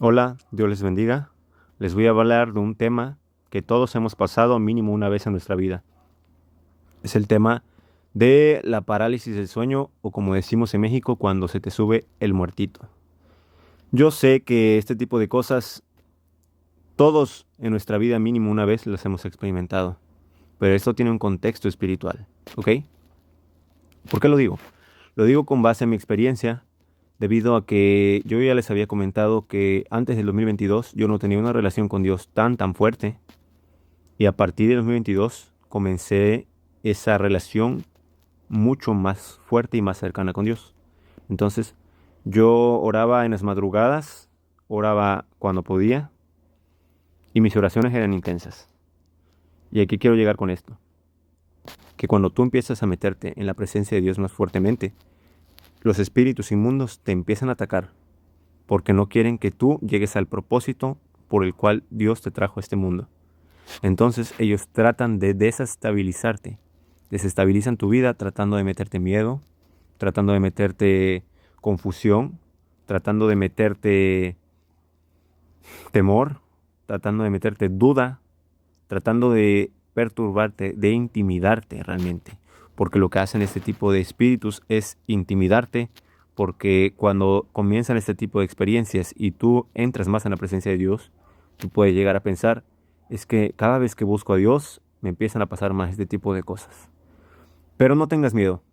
Hola, Dios les bendiga. Les voy a hablar de un tema que todos hemos pasado mínimo una vez en nuestra vida. Es el tema de la parálisis del sueño o como decimos en México, cuando se te sube el muertito. Yo sé que este tipo de cosas todos en nuestra vida mínimo una vez las hemos experimentado, pero esto tiene un contexto espiritual, ¿ok? ¿Por qué lo digo? Lo digo con base en mi experiencia, debido a que yo ya les había comentado que antes del 2022 yo no tenía una relación con Dios tan fuerte. Y a partir del 2022 comencé esa relación mucho más fuerte y más cercana con Dios. Entonces, yo oraba en las madrugadas, oraba cuando podía y mis oraciones eran intensas. Y aquí quiero llegar con esto, que cuando tú empiezas a meterte en la presencia de Dios más fuertemente, los espíritus inmundos te empiezan a atacar porque no quieren que tú llegues al propósito por el cual Dios te trajo a este mundo. Entonces ellos tratan de desestabilizarte, desestabilizan tu vida tratando de meterte miedo, tratando de meterte confusión, tratando de meterte temor, tratando de meterte duda, tratando de perturbarte, de intimidarte realmente. Porque lo que hacen este tipo de espíritus es intimidarte, porque cuando comienzan este tipo de experiencias y tú entras más en la presencia de Dios, tú puedes llegar a pensar, es que cada vez que busco a Dios, me empiezan a pasar más este tipo de cosas. Pero no tengas miedo,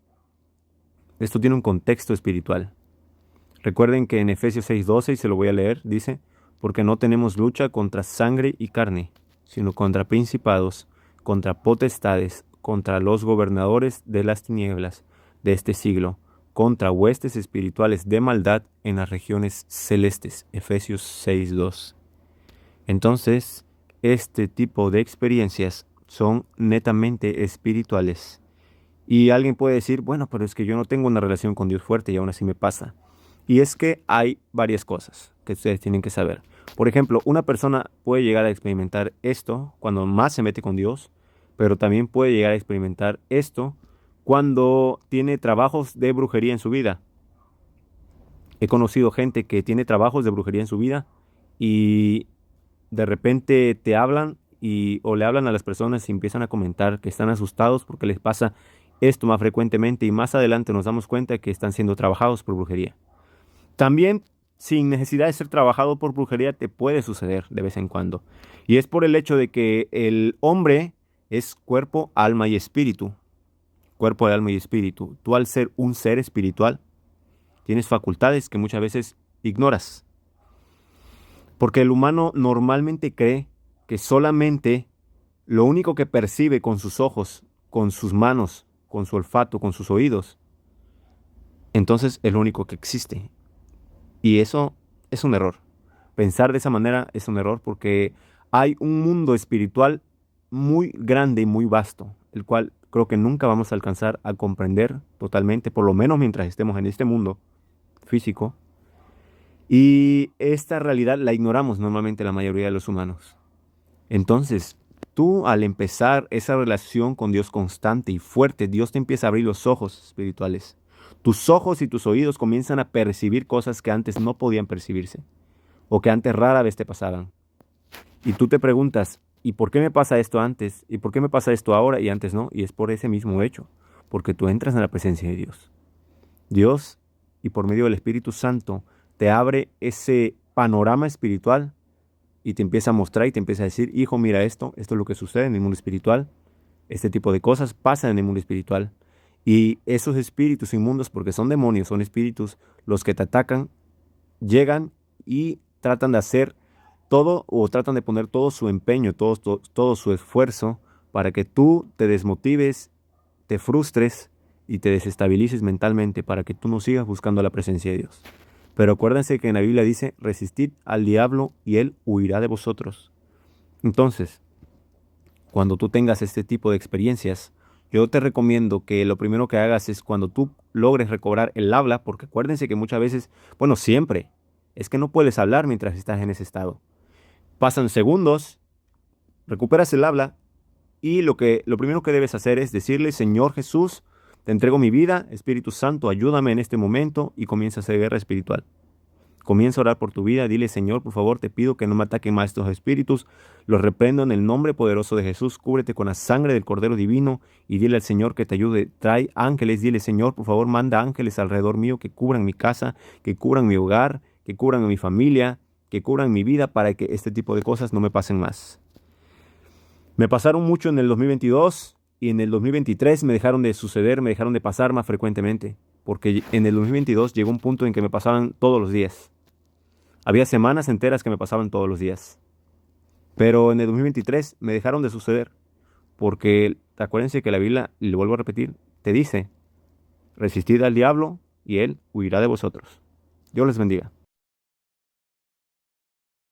esto tiene un contexto espiritual. Recuerden que en Efesios 6:12, y se lo voy a leer, dice, porque no tenemos lucha contra sangre y carne, sino contra principados, contra potestades, contra los gobernadores de las tinieblas de este siglo, contra huestes espirituales de maldad en las regiones celestes. Efesios 6:2. Entonces, este tipo de experiencias son netamente espirituales. Y alguien puede decir, bueno, pero es que yo no tengo una relación con Dios fuerte y aún así me pasa. Y es que hay varias cosas que ustedes tienen que saber. Por ejemplo, una persona puede llegar a experimentar esto cuando más se mete con Dios, pero también puede llegar a experimentar esto cuando tiene trabajos de brujería en su vida. He conocido gente que tiene trabajos de brujería en su vida y de repente te hablan o le hablan a las personas y empiezan a comentar que están asustados porque les pasa esto más frecuentemente y más adelante nos damos cuenta que están siendo trabajados por brujería. También, sin necesidad de ser trabajado por brujería, te puede suceder de vez en cuando. Y es por el hecho de que el hombre es cuerpo, alma y espíritu. Cuerpo, alma y espíritu. Tú, al ser un ser espiritual, tienes facultades que muchas veces ignoras. Porque el humano normalmente cree que solamente lo único que percibe con sus ojos, con sus manos, con su olfato, con sus oídos, entonces es lo único que existe. Y eso es un error. Pensar de esa manera es un error porque hay un mundo espiritual muy grande y muy vasto, el cual creo que nunca vamos a alcanzar a comprender totalmente, por lo menos mientras estemos en este mundo físico. Y esta realidad la ignoramos normalmente la mayoría de los humanos. Entonces, tú al empezar esa relación con Dios constante y fuerte, Dios te empieza a abrir los ojos espirituales. Tus ojos y tus oídos comienzan a percibir cosas que antes no podían percibirse o que antes rara vez te pasaban. Y tú te preguntas, ¿y por qué me pasa esto antes? ¿Y por qué me pasa esto ahora y antes no? Y es por ese mismo hecho, porque tú entras en la presencia de Dios. Dios, y por medio del Espíritu Santo, te abre ese panorama espiritual y te empieza a mostrar y te empieza a decir, hijo, mira esto es lo que sucede en el mundo espiritual, este tipo de cosas pasan en el mundo espiritual. Y esos espíritus inmundos, porque son demonios, son espíritus los que te atacan, llegan y tratan de hacer todo o tratan de poner todo su empeño, todo su esfuerzo para que tú te desmotives, te frustres y te desestabilices mentalmente para que tú no sigas buscando la presencia de Dios. Pero acuérdense que en la Biblia dice, resistid al diablo y él huirá de vosotros. Entonces, cuando tú tengas este tipo de experiencias, yo te recomiendo que lo primero que hagas es cuando tú logres recobrar el habla, porque acuérdense que muchas veces, bueno, siempre, es que no puedes hablar mientras estás en ese estado. Pasan segundos, recuperas el habla y lo primero que debes hacer es decirle, Señor Jesús, te entrego mi vida, Espíritu Santo, ayúdame en este momento y comienza a hacer guerra espiritual. Comienza a orar por tu vida. Dile, Señor, por favor, te pido que no me ataquen más estos espíritus. Los reprendo en el nombre poderoso de Jesús. Cúbrete con la sangre del Cordero Divino y dile al Señor que te ayude. Trae ángeles. Dile, Señor, por favor, manda ángeles alrededor mío que cubran mi casa, que cubran mi hogar, que cubran a mi familia, que cubran mi vida para que este tipo de cosas no me pasen más. Me pasaron mucho en el 2022 y en el 2023 me dejaron de suceder, me dejaron de pasar más frecuentemente. Porque en el 2022 llegó un punto en que me pasaban todos los días. Había semanas enteras que me pasaban todos los días. Pero en el 2023 me dejaron de suceder. Porque acuérdense que la Biblia, y lo vuelvo a repetir, te dice, resistid al diablo y él huirá de vosotros. Dios les bendiga.